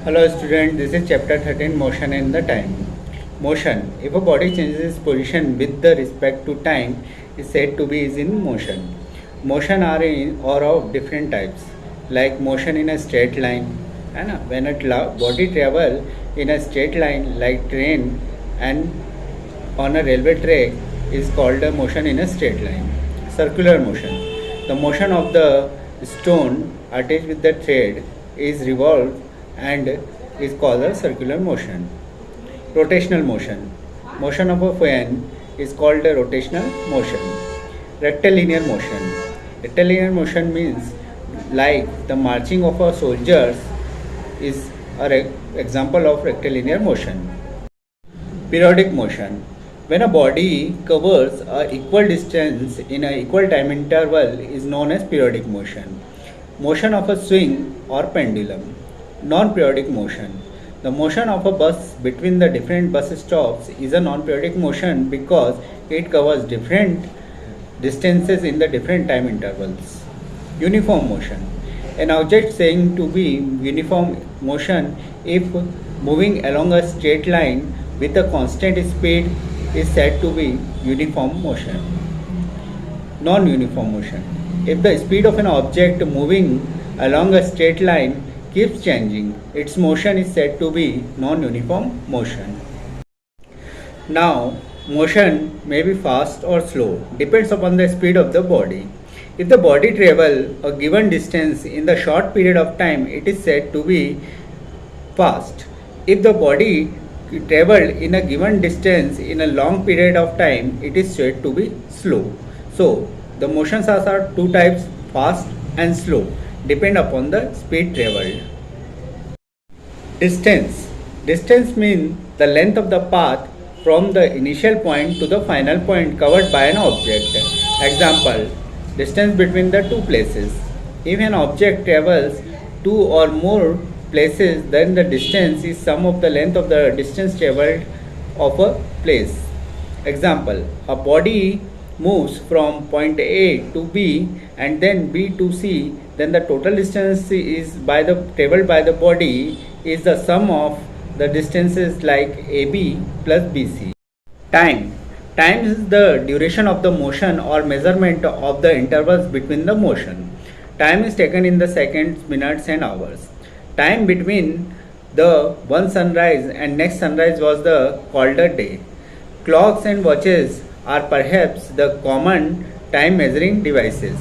Hello student, this is chapter 13 motion and the time. Motion. If a body changes its position with the respect to time is said to be is in motion. Motion are of different types like motion in a straight line. When a body travel in a straight line like train and on a railway track is called a motion in a straight line. Circular motion. The motion of the stone attached with the thread is revolved and is called a circular motion. Rotational motion. Motion of a fan is called a rotational motion. Rectilinear motion. Rectilinear motion means like the marching of a soldiers is an example of rectilinear motion. Periodic motion. When a body covers a equal distance in an equal time interval is known as periodic motion. Motion of a swing or pendulum. Non-periodic motion. The motion of a bus between the different bus stops is a non-periodic motion because it covers different distances in the different time intervals. Uniform motion. An object saying to be uniform motion if moving along a straight line with a constant speed is said to be uniform motion. Non-uniform motion. If the speed of an object moving along a straight line keeps changing, its motion is said to be non-uniform motion. Now, motion may be fast or slow, depends upon the speed of the body. If the body travel a given distance in the short period of time, it is said to be fast. If the body traveled in a given distance in a long period of time, it is said to be slow. So, the motions are two types, fast and slow, depend upon the speed traveled. Distance. Distance means the length of the path from the initial point to the final point covered by an object. Example, distance between the two places. If an object travels two or more places, then the distance is sum of the length of the distance traveled of a place. Example, a body moves from point A to B and then B to C, then the total distance is traveled by the body is the sum of the distances like AB plus BC. Time. Time is the duration of the motion or measurement of the intervals between the motion. Time is taken in the seconds, minutes and hours. Time between the one sunrise and next sunrise was called a day. Clocks and watches are perhaps the common time measuring devices.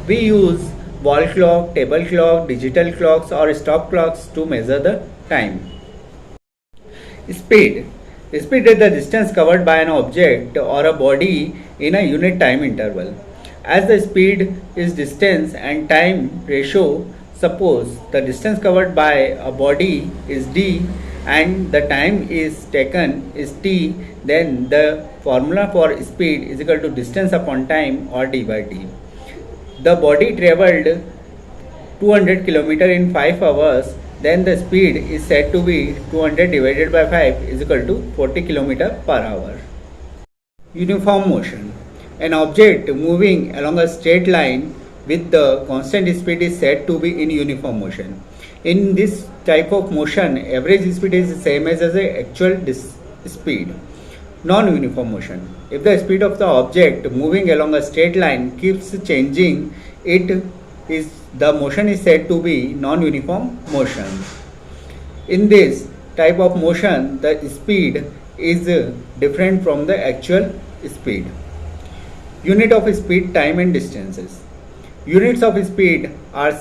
We use wall clock, table clock, digital clocks or stop clocks to measure the time. Speed. Speed is the distance covered by an object or a body in a unit time interval. As the speed is distance and time ratio, suppose the distance covered by a body is d and the time is taken is t, then the formula for speed is equal to distance upon time or d by t. The body travelled 200 km in 5 hours, then the speed is said to be 200 divided by 5 is equal to 40 km per hour. Uniform motion. An object moving along a straight line with the constant speed is said to be in uniform motion. In this type of motion, average speed is the same as the actual speed. Non-uniform motion. If the speed of the object moving along a straight line keeps changing, the motion is said to be non-uniform motion. In this type of motion, the speed is different from the actual speed. Unit of speed, time and distances. Units of speed are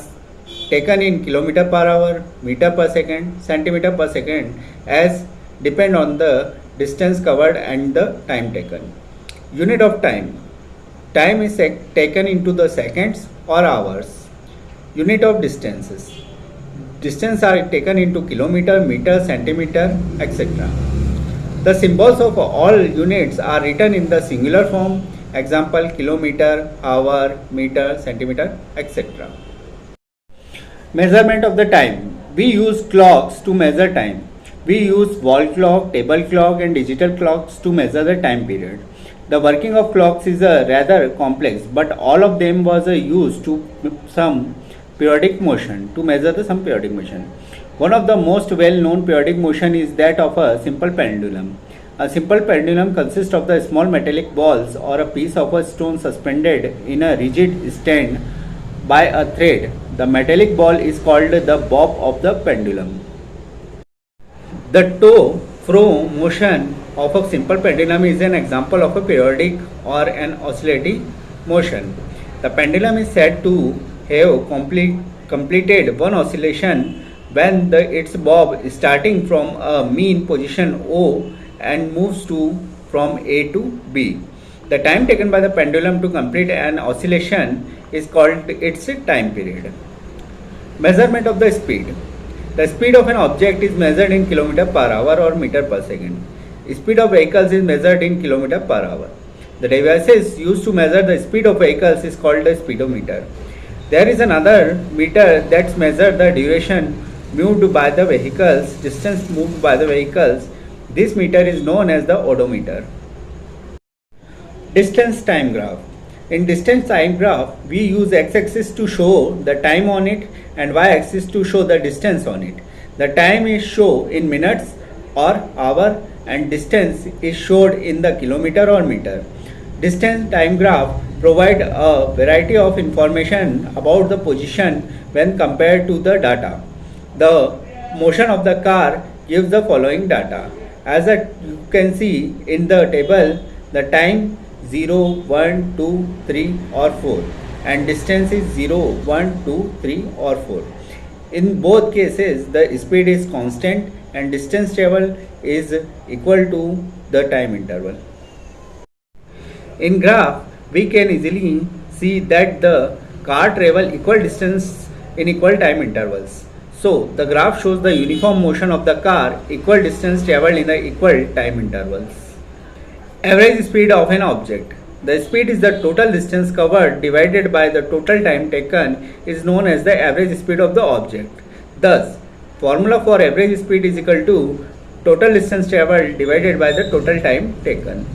taken in kilometer per hour, meter per second, centimeter per second as depend on the distance covered and the time taken. Unit of time. Time is taken into the seconds or hours. Unit of distances. Distance are taken into kilometer, meter, centimeter, etc. The symbols of all units are written in the singular form. Example, kilometer, hour, meter, centimeter, etc. Measurement of the time. We use clocks to measure time. We use wall clock, table clock and digital clocks to measure the time period. The working of clocks is rather complex, but all of them was used to some periodic motion, to measure some periodic motion. One of the most well-known periodic motion is that of a simple pendulum. A simple pendulum consists of the small metallic balls or a piece of a stone suspended in a rigid stand by a thread. The metallic ball is called the bob of the pendulum. The to-fro motion of a simple pendulum is an example of a periodic or an oscillating motion. The pendulum is said to have completed one oscillation when its bob is starting from a mean position O and moves from A to B. The time taken by the pendulum to complete an oscillation is called its time period. Measurement of the speed. The speed of an object is measured in km per hour or meter per second. Speed of vehicles is measured in km per hour. The devices used to measure the speed of vehicles is called a speedometer. There is another meter that measures the duration moved by the vehicles, distance moved by the vehicles. This meter is known as the odometer. Distance time graph. In distance time graph, we use x-axis to show the time on it and y-axis to show the distance on it. The time is shown in minutes or hour and distance is showed in the kilometer or meter. Distance time graph provide a variety of information about the position when compared to the data. The motion of the car gives the following data. As you can see in the table, the time 0, 1, 2, 3 or 4 and distance is 0, 1, 2, 3 or 4. In both cases, the speed is constant and distance travel is equal to the time interval. In graph, we can easily see that the car travel equal distance in equal time intervals. So, the graph shows the uniform motion of the car equal distance traveled in the equal time intervals. Average speed of an object. The speed is the total distance covered divided by the total time taken is known as the average speed of the object. Thus, formula for average speed is equal to total distance traveled divided by the total time taken.